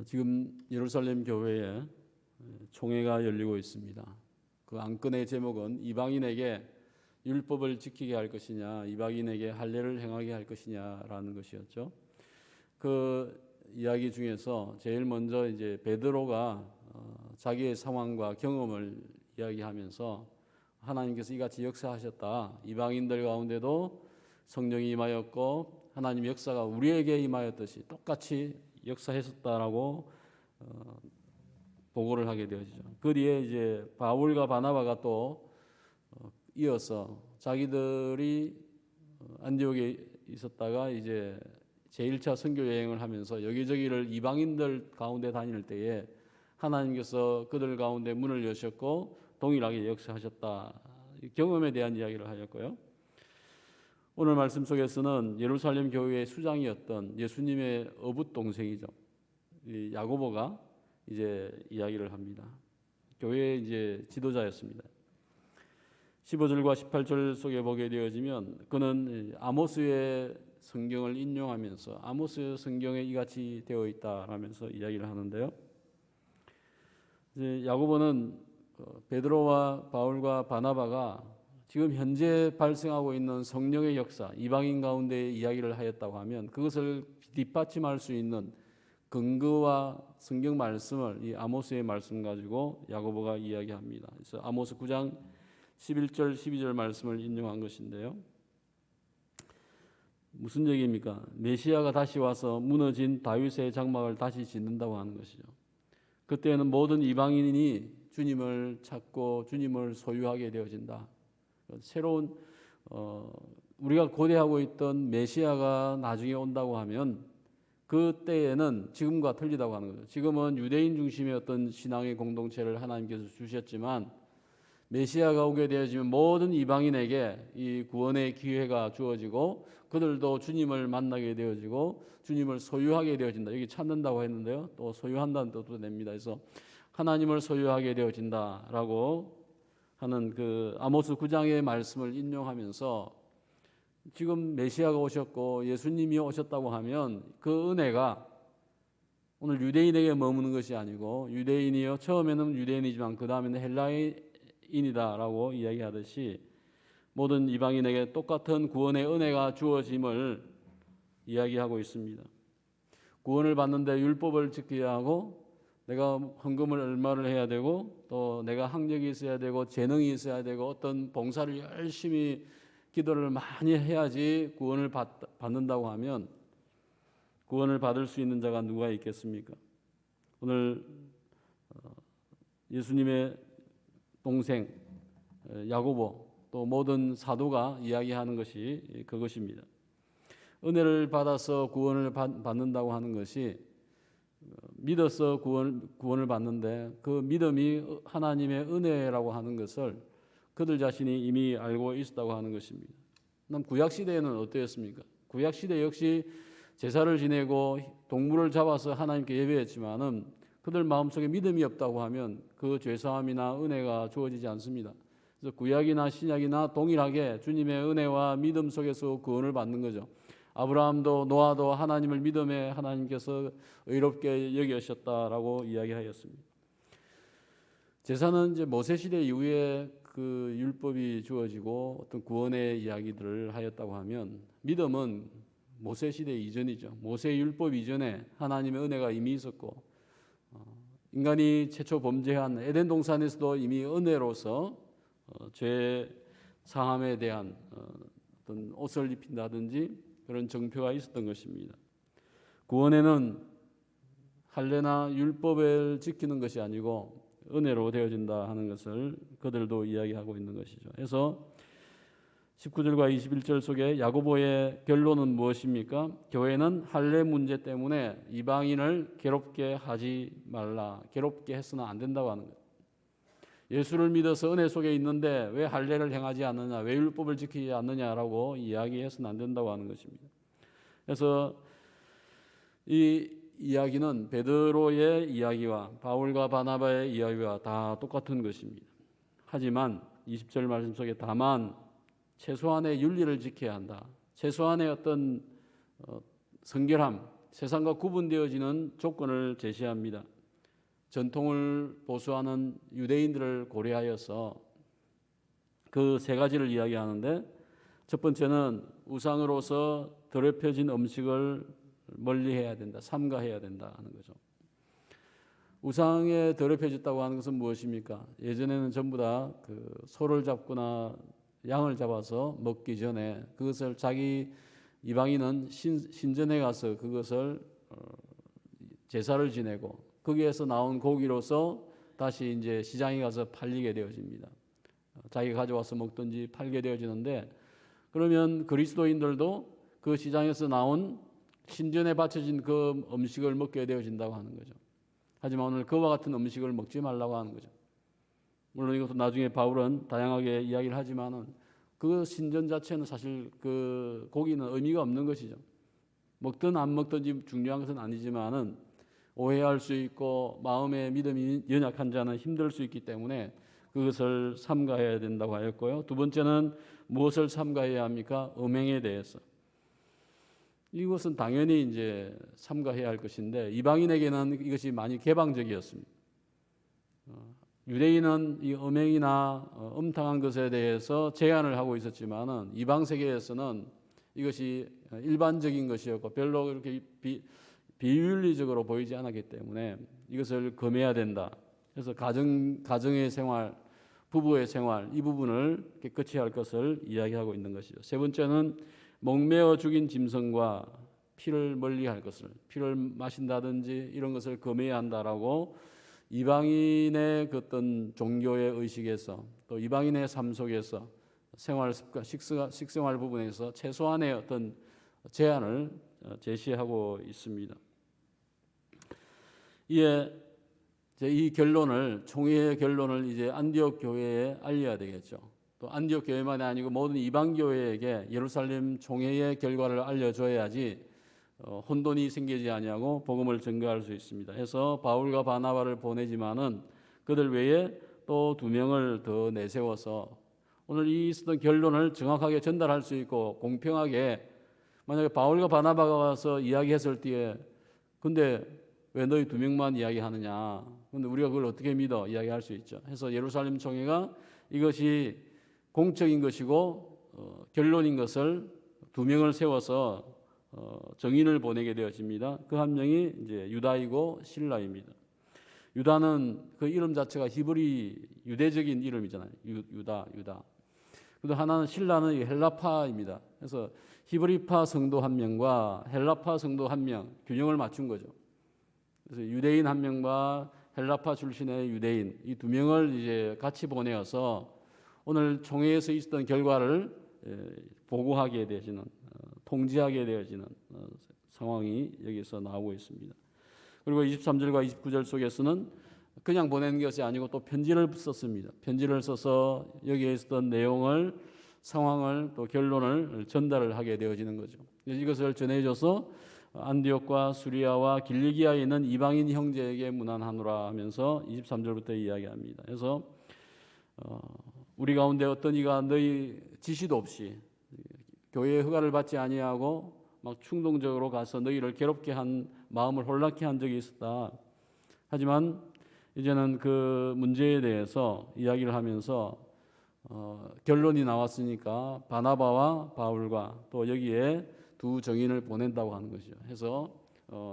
지금 예루살렘 교회에 총회가 열리고 있습니다. 그 안건의 제목은 이방인에게 율법을 지키게 할 것이냐, 이방인에게 할례를 행하게 할 것이냐라는 것이었죠. 그 이야기 중에서 제일 먼저 이제 베드로가 자기의 상황과 경험을 이야기하면서 하나님께서 이같이 역사하셨다. 이방인들 가운데도 성령이 임하였고 하나님 역사가 우리에게 임하였듯이 똑같이 역사했었다라고 보고를 하게 되어지죠. 그 뒤에 이제 바울과 바나바가 또 이어서 자기들이 안디옥에 있었다가 이제 제1차 선교 여행을 하면서 여기저기를 이방인들 가운데 다닐 때에 하나님께서 그들 가운데 문을 여셨고 동일하게 역사하셨다. 경험에 대한 이야기를 하였고요. 오늘 말씀 속에서는 예루살렘 교회의 수장이었던 예수님의 어붓 동생이죠. 야고보가 이제 이야기를 합니다. 교회의 이제 지도자였습니다. 15절과 18절 속에 보게 되어지면 그는 아모스의 성경을 인용하면서 아모스 성경에 이같이 되어 있다라면서 이야기를 하는데요. 이제 야고보는 베드로와 바울과 바나바가 지금 현재 발생하고 있는 성령의 역사, 이방인 가운데 이야기를 하였다고 하면 그것을 뒷받침할 수 있는 근거와 성경 말씀을 이 아모스의 말씀 가지고 야고보가 이야기합니다. 그래서 아모스 9장 11절 12절 말씀을 인용한 것인데요. 무슨 얘기입니까? 메시아가 다시 와서 무너진 다윗의 장막을 다시 짓는다고 하는 것이죠. 그때는 모든 이방인이 주님을 찾고 주님을 소유하게 되어진다. 새로운 우리가 고대하고 있던 메시아가 나중에 온다고 하면 그때에는 지금과 틀리다고 하는 거죠. 지금은 유대인 중심의 어떤 신앙의 공동체를 하나님께서 주셨지만 메시아가 오게 되어지면 모든 이방인에게 이 구원의 기회가 주어지고 그들도 주님을 만나게 되어지고 주님을 소유하게 되어진다. 여기 찾는다고 했는데요. 또 소유한다는 뜻도 냅니다. 그래서 하나님을 소유하게 되어진다라고 하는 그 아모스 9장의 말씀을 인용하면서 지금 메시아가 오셨고 예수님이 오셨다고 하면 그 은혜가 오늘 유대인에게 머무는 것이 아니고 유대인이요 처음에는 유대인이지만 그 다음에는 헬라인이다라고 이야기하듯이 모든 이방인에게 똑같은 구원의 은혜가 주어짐을 이야기하고 있습니다. 구원을 받는데 율법을 지켜야 하고 내가 헌금을 얼마를 해야 되고 또 내가 학력이 있어야 되고 재능이 있어야 되고 어떤 봉사를 열심히 기도를 많이 해야지 구원을 받는다고 하면 구원을 받을 수 있는 자가 누가 있겠습니까? 오늘 예수님의 동생 야고보 또 모든 사도가 이야기하는 것이 그것입니다. 은혜를 받아서 구원을 받는다고 하는 것이 믿어서 구원을 받는데 그 믿음이 하나님의 은혜라고 하는 것을 그들 자신이 이미 알고 있었다고 하는 것입니다. 구약시대에는 어떠했습니까? 구약시대 역시 제사를 지내고 동물을 잡아서 하나님께 예배했지만은 그들 마음속에 믿음이 없다고 하면 그 죄사함이나 은혜가 주어지지 않습니다. 그래서 구약이나 신약이나 동일하게 주님의 은혜와 믿음 속에서 구원을 받는 거죠. 아브라함도 노아도 하나님을 믿음에 하나님께서 의롭게 여기셨다라고 이야기하였습니다. 제사는 이제 모세 시대 이후에 그 율법이 주어지고 어떤 구원의 이야기들을 하였다고 하면 믿음은 모세 시대 이전이죠. 모세 율법 이전에 하나님의 은혜가 이미 있었고 인간이 최초 범죄한 에덴 동산에서도 이미 은혜로서 죄 사함에 대한 어떤 옷을 입힌다든지 그런 정표가 있었던 것입니다. 구원에는 할례나 율법을 지키는 것이 아니고 은혜로 되어진다 하는 것을 그들도 이야기하고 있는 것이죠. 그래서 19절과 21절 속에 야고보의 결론은 무엇입니까? 교회는 할례 문제 때문에 이방인을 괴롭게 하지 말라. 괴롭게 해서는 안 된다고 하는 거예요. 예수를 믿어서 은혜 속에 있는데 왜 할례를 행하지 않느냐, 왜 율법을 지키지 않느냐라고 이야기해서는 안 된다고 하는 것입니다. 그래서 이 이야기는 베드로의 이야기와 바울과 바나바의 이야기와 다 똑같은 것입니다. 하지만 20절 말씀 속에 다만 최소한의 윤리를 지켜야 한다. 최소한의 어떤 성결함, 세상과 구분되어지는 조건을 제시합니다. 전통을 보수하는 유대인들을 고려하여서 그 세 가지를 이야기하는데, 첫 번째는 우상으로서 더럽혀진 음식을 멀리해야 된다, 삼가해야 된다 하는 거죠. 우상에 더럽혀졌다고 하는 것은 무엇입니까? 예전에는 전부 다 그 소를 잡거나 양을 잡아서 먹기 전에 그것을 자기 이방인은 신전에 가서 그것을 제사를 지내고 거기에서 나온 고기로서 다시 이제 시장에 가서 팔리게 되어집니다. 자기가 가져와서 먹든지 팔게 되어지는데, 그러면 그리스도인들도 그 시장에서 나온 신전에 바쳐진 그 음식을 먹게 되어진다고 하는 거죠. 하지만 오늘 그와 같은 음식을 먹지 말라고 하는 거죠. 물론 이것도 나중에 바울은 다양하게 이야기를 하지만은 그 신전 자체는 사실 그 고기는 의미가 없는 것이죠. 먹든 안 먹든지 중요한 것은 아니지만은 오해할 수 있고 마음의 믿음이 연약한 자는 힘들 수 있기 때문에 그것을 삼가해야 된다고 하였고요. 두 번째는 무엇을 삼가해야 합니까? 음행에 대해서. 이것은 당연히 이제 삼가해야 할 것인데, 이방인에게는 이것이 많이 개방적이었습니다. 유대인은 이 음행이나 음탕한 것에 대해서 제한을 하고 있었지만은 이방 세계에서는 이것이 일반적인 것이었고 별로 그렇게 비윤리적으로 보이지 않았기 때문에 이것을 금해야 된다. 그래서 가정의 생활, 부부의 생활 이 부분을 깨끗이 할 것을 이야기하고 있는 것이죠. 세 번째는 목매어 죽인 짐승과 피를 멀리할 것을, 피를 마신다든지 이런 것을 금해야 한다라고 이방인의 그 어떤 종교의 의식에서 또 이방인의 삶 속에서 생활 습관, 식생활 부분에서 최소한의 어떤 제한을 제시하고 있습니다. 이에 이 결론을, 총회의 결론을 이제 안디옥 교회에 알려야 되겠죠. 또 안디옥 교회만이 아니고 모든 이방 교회에게 예루살렘 총회의 결과를 알려줘야지 혼돈이 생기지 아니하고 복음을 전가할 수 있습니다. 해서 바울과 바나바를 보내지만은 그들 외에 또 2명을 더 내세워서 오늘 이 있었던 결론을 정확하게 전달할 수 있고 공평하게, 만약에 바울과 바나바가 와서 이야기했을 때에 근데 왜 너희 2명만 이야기하느냐, 근데 우리가 그걸 어떻게 믿어, 이야기할 수 있죠. 해서 예루살렘 총회가 이것이 공적인 것이고 결론인 것을 2명을 세워서 정인을 보내게 되어집니다. 그 한 명이 이제 유다이고 실라입니다. 유다는 그 이름 자체가 히브리 유대적인 이름이잖아요. 유다. 그리고 하나는 실라는 헬라파입니다. 그래서 히브리파 성도 1명과 헬라파 성도 1명 균형을 맞춘 거죠. 그래서 유대인 1명과 헬라파 출신의 유대인 이 2명을 이제 같이 보내어서 오늘 총회에서 있었던 결과를 보고하게 되어지는, 통지하게 되어지는 상황이 여기서 나오고 있습니다. 그리고 23절과 29절 속에서는 그냥 보낸 것이 아니고 또 편지를 썼습니다. 편지를 써서 여기에 있었던 내용을, 상황을 또 결론을 전달을 하게 되어지는 거죠. 이것을 전해줘서 안디옥과 수리아와 길리기아에 있는 이방인 형제에게 문안하노라 하면서 23절부터 이야기합니다. 그래서 우리 가운데 어떤 이가 너희 지시도 없이 교회의 허가를 받지 아니하고 막 충동적으로 가서 너희를 괴롭게 한, 마음을 혼란케 한 적이 있었다. 하지만 이제는 그 문제에 대해서 이야기를 하면서 결론이 나왔으니까 바나바와 바울과 또 여기에 2 정인을 보낸다고 하는 것이죠. 해서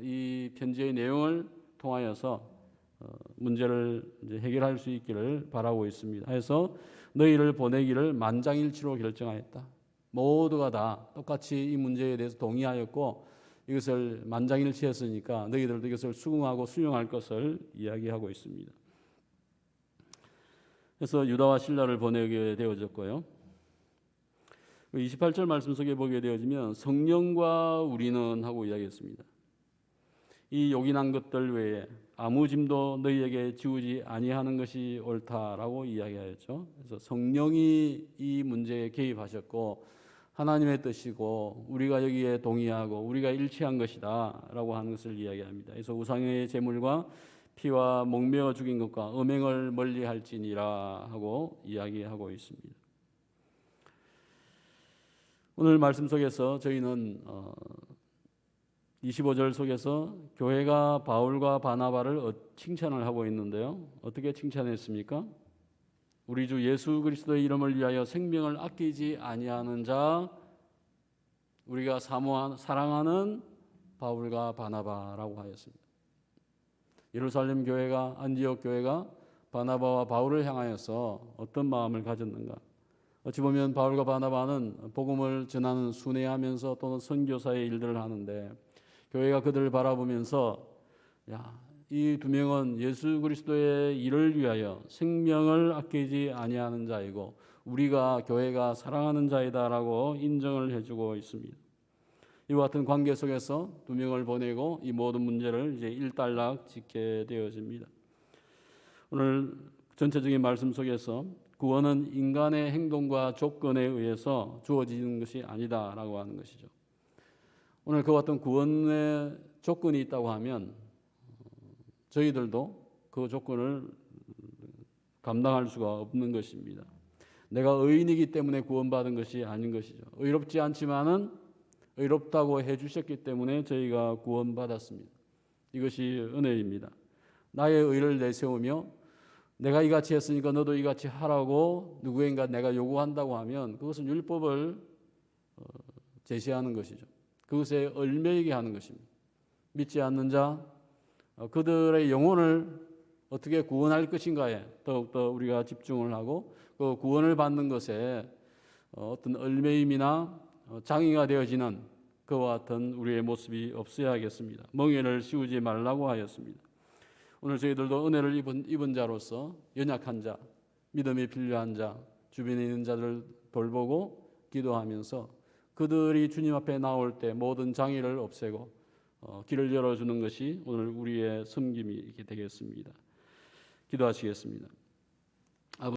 이 편지의 내용을 통하여서 문제를 이제 해결할 수 있기를 바라고 있습니다. 해서 너희를 보내기를 만장일치로 결정하였다. 모두가 다 똑같이 이 문제에 대해서 동의하였고 이것을 만장일치했으니까 너희들도 이것을 수긍하고 수용할 것을 이야기하고 있습니다. 그래서 유다와 실라를 보내게 되어졌고요. 28절 말씀 속에 보게 되어지면 성령과 우리는 하고 이야기했습니다. 이 요긴한 것들 외에 아무 짐도 너희에게 지우지 아니하는 것이 옳다라고 이야기하였죠. 그래서 성령이 이 문제에 개입하셨고 하나님의 뜻이고 우리가 여기에 동의하고 우리가 일치한 것이다 라고 하는 것을 이야기합니다. 그래서 우상의 제물과 피와 목매어 죽인 것과 음행을 멀리할지니라 하고 이야기하고 있습니다. 오늘 말씀 속에서 저희는 25절 속에서 교회가 바울과 바나바를 칭찬을 하고 있는데요. 어떻게 칭찬했습니까? 우리 주 예수 그리스도의 이름을 위하여 생명을 아끼지 아니하는 자, 우리가 사랑하는 바울과 바나바라고 하였습니다. 예루살렘 교회가, 안디옥 교회가 바나바와 바울을 향하여서 어떤 마음을 가졌는가? 어찌 보면 바울과 바나바는 복음을 전하는 순회하면서 또는 선교사의 일들을 하는데, 교회가 그들을 바라보면서 이 두 명은 예수 그리스도의 일을 위하여 생명을 아끼지 아니하는 자이고 우리가 교회가 사랑하는 자이다라고 인정을 해주고 있습니다. 이와 같은 관계 속에서 두 명을 보내고 이 모든 문제를 이제 일단락 짓게 되어집니다. 오늘 전체적인 말씀 속에서 구원은 인간의 행동과 조건에 의해서 주어지는 것이 아니다라고 하는 것이죠. 오늘 그와 같은 구원의 조건이 있다고 하면 저희들도 그 조건을 감당할 수가 없는 것입니다. 내가 의인이기 때문에 구원받은 것이 아닌 것이죠. 의롭지 않지만은 의롭다고 해주셨기 때문에 저희가 구원받았습니다. 이것이 은혜입니다. 나의 의를 내세우며 내가 이같이 했으니까 너도 이같이 하라고 누구인가 내가 요구한다고 하면 그것은 율법을 제시하는 것이죠. 그것에 얽매이게 하는 것입니다. 믿지 않는 자, 그들의 영혼을 어떻게 구원할 것인가에 더욱더 우리가 집중을 하고 그 구원을 받는 것에 어떤 얽매임이나 장애가 되어지는 그와 같은 우리의 모습이 없어야겠습니다. 멍에를 씌우지 말라고 하였습니다. 오늘 저희들도 은혜를 입은 자로서 연약한 자, 믿음이 필요한 자, 주변에 있는 자들을 돌보고 기도하면서 그들이 주님 앞에 나올 때 모든 장애를 없애고 길을 열어주는 것이 오늘 우리의 섬김이 되겠습니다. 기도하시겠습니다.